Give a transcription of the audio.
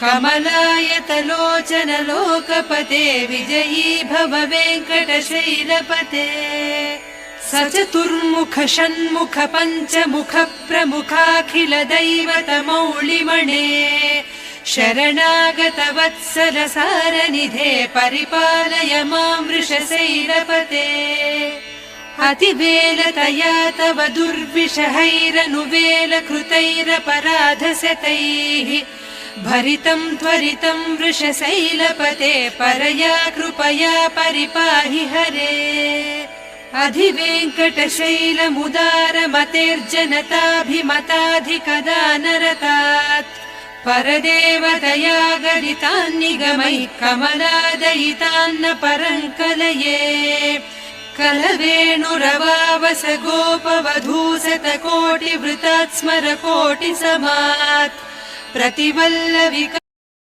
कमलायतलोचन लोकपते विजयी भव वेङ्कटशैलपते सचतुर्मुख षण्मुख पञ्चमुख प्रमुखाखिल दैवत मौलिमणे शरणागत वत्सल सारनिधे परिपालय मां वृषशैलपते अतिवेलतया तव दुर्विषहैरनुवेल कृतैरपराधशतैः भरितं त्वरितं वृषशैलपते परया कृपया परिपाहि हरे अधिवेङ्कटशैलमुदारमतेर्जनताभिमताधिकदानरतात् परदेवतया गरितान्निगमैः कमलादयितान्न परङ्कलये कलवेणुरवावस गोपवधूसतकोटिवृतात् स्मर कोटिसमात् प्रतिवल्लविक